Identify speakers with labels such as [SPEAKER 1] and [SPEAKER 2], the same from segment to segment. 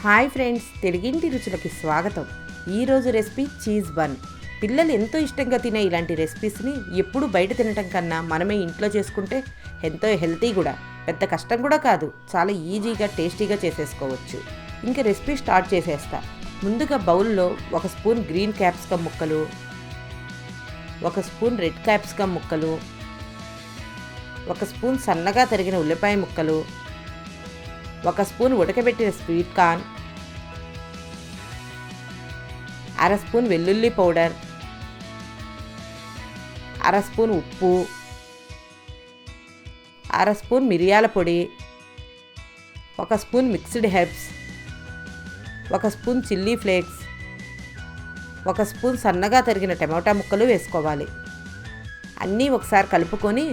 [SPEAKER 1] Hi friends, తెలుగింటి రుచులకి స్వాగతం. ఈరోజు రెసిపీ చీజ్ బన్. పిల్లలు ఎంతో ఇష్టంగా తినే ఇలాంటి రెసిపీస్ని ఎప్పుడు బయట తినటం కన్నా మనమే ఇంట్లో చేసుకుంటే ఎంతో హెల్తీ కూడా, పెద్ద కష్టం కూడా కాదు. చాలా ఈజీగా టేస్టీగా చేసేసుకోవచ్చు. ఇంకా రెసిపీ స్టార్ట్ చేసేస్తా. ముందుగా బౌల్లో 1 స్పూన్ గ్రీన్ క్యాప్సికమ్ ముక్కలు, 1 స్పూన్ రెడ్ క్యాప్సికమ్ ముక్కలు, 1 స్పూన్ సన్నగా తరిగిన ఉల్లిపాయ ముక్కలు, 1 స్పూన్ ఉడకబెట్టిన స్వీట్ కార్న్, 1/2 స్పూన్ వెల్లుల్లి పౌడర్, 1/2 స్పూన్ ఉప్పు, 1/2 స్పూన్ మిరియాల పొడి, 1 spoon mixed herbs, 1 spoon chilli flakes, 1 spoon సన్నగా తరిగిన టమాటా ముక్కలు వేసుకోవాలి. అన్నీ ఒకసారి కలుపుకొని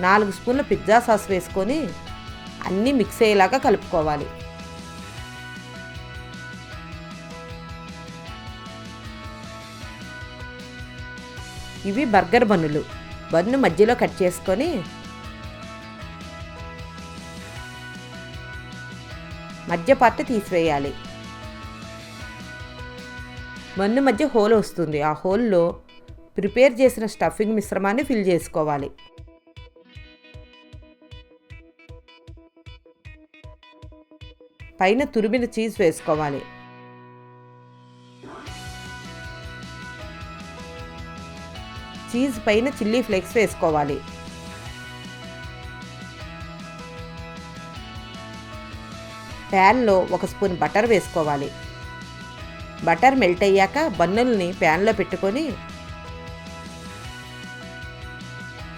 [SPEAKER 1] 4 స్పూన్ల పిజ్జా సాస్ వేసుకొని అన్నీ మిక్స్ అయ్యేలాగా కలుపుకోవాలి. ఇవి బర్గర్ బన్నులు. బన్ను మధ్యలో కట్ చేసుకొని మధ్య పార్ట్ తీసివేయాలి. బన్ను మధ్య హోల్ వస్తుంది. ఆ హోల్లో ప్రిపేర్ చేసిన స్టఫింగ్ మిశ్రమాన్ని ఫిల్ చేసుకోవాలి. పైన తురిమిన చీజ్ వేసుకోవాలి. చీజ్ పైన చిల్లీ ఫ్లేక్స్ వేసుకోవాలి. ప్యాన్లో 1 స్పూన్ బటర్ వేసుకోవాలి. బటర్ మెల్ట్ అయ్యాక బన్నుల్ని ప్యాన్లో పెట్టుకొని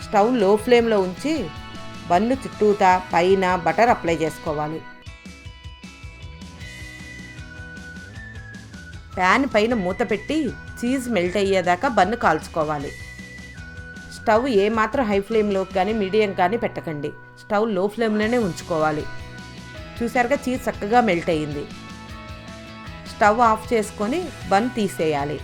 [SPEAKER 1] స్టవ్ లో ఫ్లేమ్లో ఉంచి బన్ను చుట్టూతా పైన బటర్ అప్లై చేసుకోవాలి. ప్యాన్ పైన మూత పెట్టి చీజ్ మెల్ట్ అయ్యేదాకా బన్ను కాల్చుకోవాలి. స్టవ్ ఏమాత్రం హై ఫ్లేమ్లో కానీ మీడియం కానీ పెట్టకండి. స్టవ్ లో ఫ్లేమ్లోనే ఉంచుకోవాలి. చూసారుగా చీజ్ చక్కగా మెల్ట్ అయ్యింది. స్టవ్ ఆఫ్ చేసుకొని బన్ తీసేయాలి.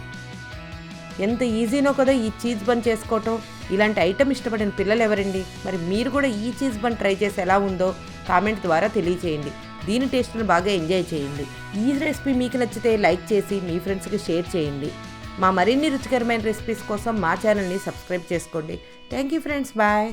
[SPEAKER 1] ఎంత ఈజీనో కదా ఈ చీజ్ బన్ చేసుకోవటం. ఇలాంటి ఐటెం ఇష్టపడిన పిల్లలు ఎవరండి? మరి మీరు కూడా ఈ చీజ్ బన్ ట్రై చేసి ఎలా ఉందో కామెంట్ ద్వారా తెలియచేయండి. దీని టేస్ట్ని బాగా ఎంజాయ్ చేయండి. ఈ రెసిపీ మీకు నచ్చితే లైక్ చేసి మీ ఫ్రెండ్స్కి షేర్ చేయండి. మా మరిన్ని రుచికరమైన రెసిపీస్ కోసం మా ఛానల్ని సబ్స్క్రైబ్ చేసుకోండి. Thank you friends, bye.